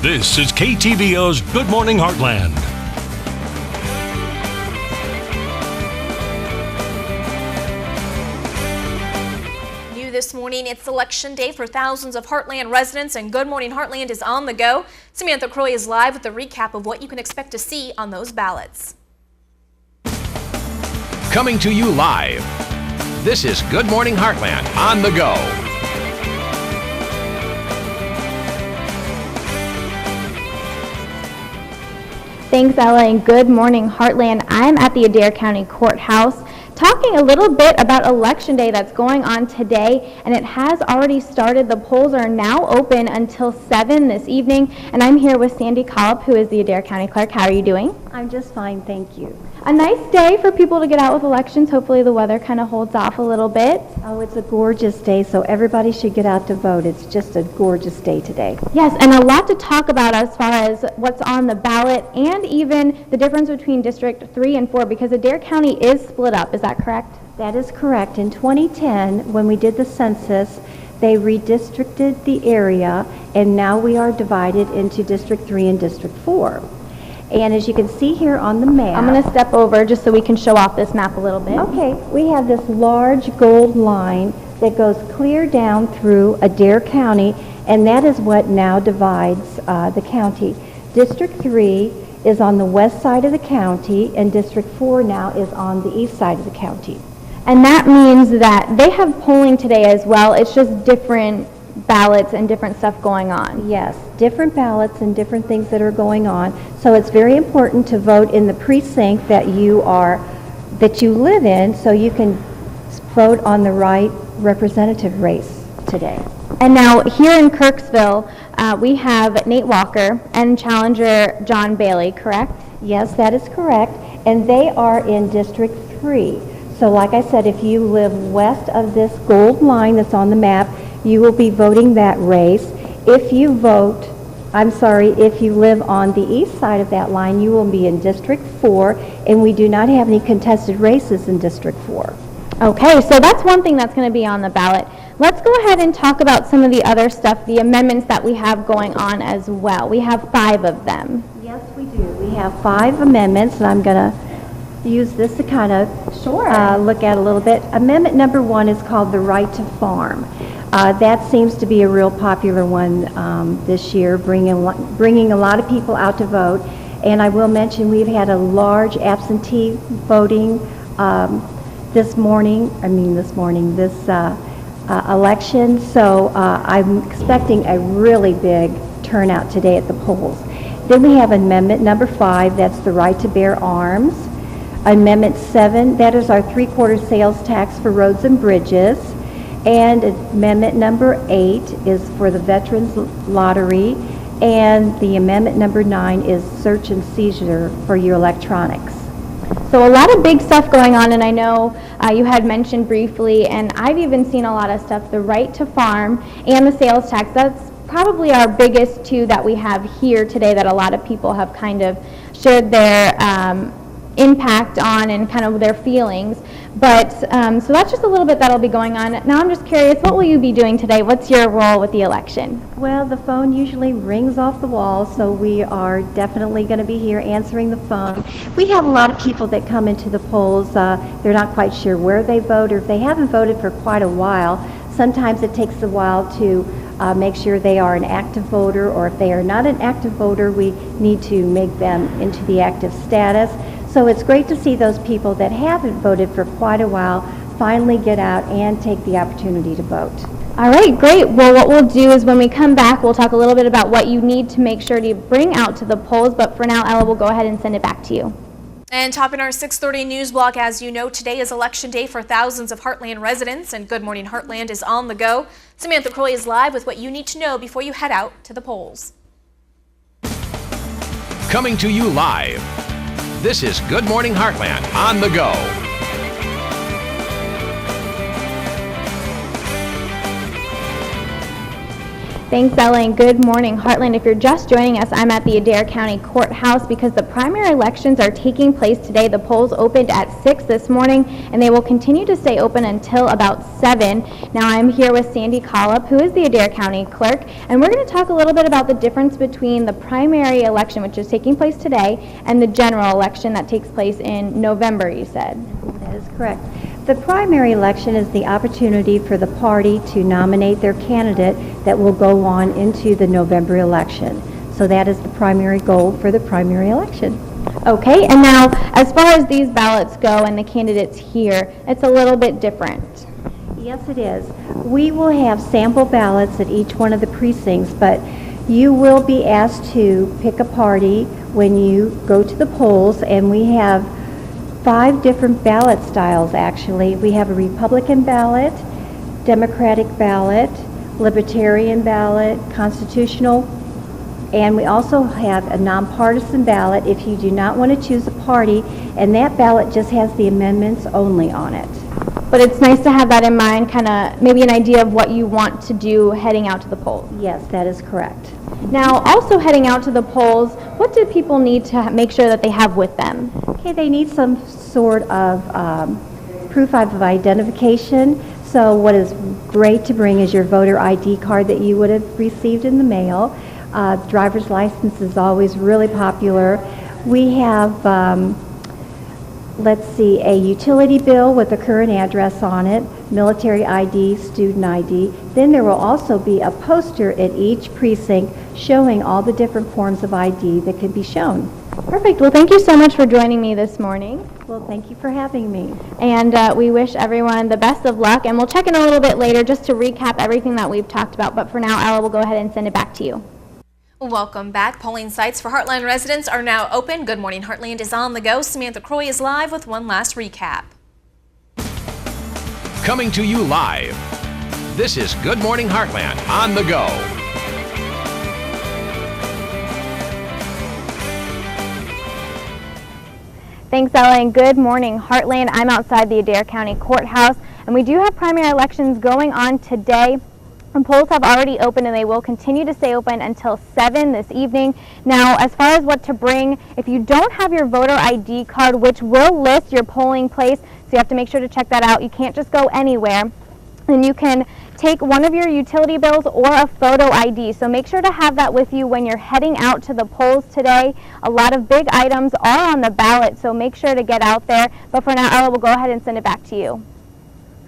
This is KTVO's Good Morning Heartland. This morning, it's election day for thousands of Heartland residents, and Good Morning Heartland is on the go. Samantha Croy is live with a recap of what you can expect to see on those ballots. Coming to you live, this is Good Morning Heartland on the go. Thanks, Ella, and Good Morning Heartland. I'm at the Adair County Courthouse talking a little bit about Election Day that's going on today, and it has already started. The polls are now open until 7 this evening, and I'm here with Sandy Collop, who is the Adair County Clerk. How are you doing? I'm just fine, thank you. A nice day for people to get out with elections. Hopefully the weather kind of holds off a little bit. Oh, it's a gorgeous day, so everybody should get out to vote. It's just a gorgeous day today. Yes, and a lot to talk about as far as what's on the ballot and even the difference between District 3 and 4, because Adair County is split up. Is that correct? That is correct. In 2010, when we did the census, they redistricted the area, and now we are divided into District 3 and District 4. And as you can see here on the map... I'm going to step over just so we can show off this map a little bit. Okay, we have this large gold line that goes clear down through Adair County, and that is what now divides the county. District 3 is on the west side of the county, and District 4 now is on the east side of the county. And that means that they have polling today as well. It's just different ballots and different stuff going on. Yes, different ballots and different things that are going on. So it's very important to vote in the precinct that you live in, so you can vote on the right representative race today. And now here in Kirksville, we have Nate Walker and challenger John Bailey, correct? Yes, that is correct. And they are in District 3. So like I said, if you live west of this gold line that's on the map, you will be voting that race. If you live on the east side of that line, you will be in District 4, and we do not have any contested races in District 4. Okay, so that's one thing that's going to be on the ballot. Let's go ahead and talk about some of the other stuff, the amendments that we have going on as well. We have 5 of them. Yes, we do. We have 5 amendments, and I'm going to use this to kind of look at a little bit. Amendment number 1 is called the right to farm. That seems to be a real popular one this year, bringing a lot of people out to vote. And I will mention we've had a large absentee voting this election. So I'm expecting a really big turnout today at the polls. Then we have amendment number 5, that's the right to bear arms. Amendment 7, that is our 3/4 sales tax for roads and bridges. And amendment number 8 is for the Veterans Lottery, and the amendment number 9 is search and seizure for your electronics. So a lot of big stuff going on, and I know you had mentioned briefly, and I've even seen a lot of stuff, the right to farm and the sales tax. That's probably our biggest 2 that we have here today that a lot of people have kind of shared their impact on and kind of their feelings. But so that's just a little bit that'll be going on. Now I'm just curious, what will you be doing today? What's your role with the election? Well, the phone usually rings off the wall, so we are definitely going to be here answering the phone. We have a lot of people that come into the polls. They're not quite sure where they vote, or if they haven't voted for quite a while. Sometimes it takes a while to make sure they are an active voter, or if they are not an active voter, we need to make them into the active status. So it's great to see those people that haven't voted for quite a while finally get out and take the opportunity to vote. All right, great. Well, what we'll do is when we come back, we'll talk a little bit about what you need to make sure to bring out to the polls. But for now, Ella, we'll go ahead and send it back to you. And topping our 6:30 news block, as you know, today is election day for thousands of Heartland residents, and Good Morning Heartland is on the go. Samantha Croy is live with what you need to know before you head out to the polls. Coming to you live, this is Good Morning Heartland on the go. Thanks, Ella, and good morning, Heartland. If you're just joining us, I'm at the Adair County Courthouse because the primary elections are taking place today. The polls opened at 6 this morning, and they will continue to stay open until about 7. Now, I'm here with Sandy Collop, who is the Adair County Clerk, and we're going to talk a little bit about the difference between the primary election, which is taking place today, and the general election that takes place in November, you said. That is correct. The primary election is the opportunity for the party to nominate their candidate that will go on into the November election. So that is the primary goal for the primary election. Okay, and now as far as these ballots go and the candidates here, it's a little bit different. Yes, it is. We will have sample ballots at each one of the precincts, but you will be asked to pick a party when you go to the polls, and we have 5 different ballot styles, actually. We have a Republican ballot, Democratic ballot, Libertarian ballot, Constitutional, and we also have a nonpartisan ballot if you do not want to choose a party, and that ballot just has the amendments only on it. But it's nice to have that in mind, kind of maybe an idea of what you want to do heading out to the polls. Yes, that is correct. Now, also heading out to the polls, what do people need to make sure that they have with them? Okay, they need some sort of proof of identification. So what is great to bring is your voter ID card that you would have received in the mail. Driver's license is always really popular. We have, let's see, a utility bill with a current address on it, military ID, student ID. Then there will also be a poster at each precinct showing all the different forms of ID that can be shown. Perfect. Well, thank you so much for joining me this morning. Well, thank you for having me. And we wish everyone the best of luck. And we'll check in a little bit later just to recap everything that we've talked about. But for now, Ella will go ahead and send it back to you. Welcome back. Polling sites for Heartland residents are now open. Good Morning Heartland is on the go. Samantha Croy is live with one last recap. Coming to you live. This is Good Morning Heartland on the go. Thanks, Ella, and good morning, Heartland. I'm outside the Adair County Courthouse, and we do have primary elections going on today. And polls have already opened, and they will continue to stay open until 7 this evening. Now, as far as what to bring, if you don't have your voter ID card, which will list your polling place, so you have to make sure to check that out. You can't just go anywhere. And you can take one of your utility bills or a photo ID. So make sure to have that with you when you're heading out to the polls today. A lot of big items are on the ballot, so make sure to get out there. But for now, Ella will go ahead and send it back to you.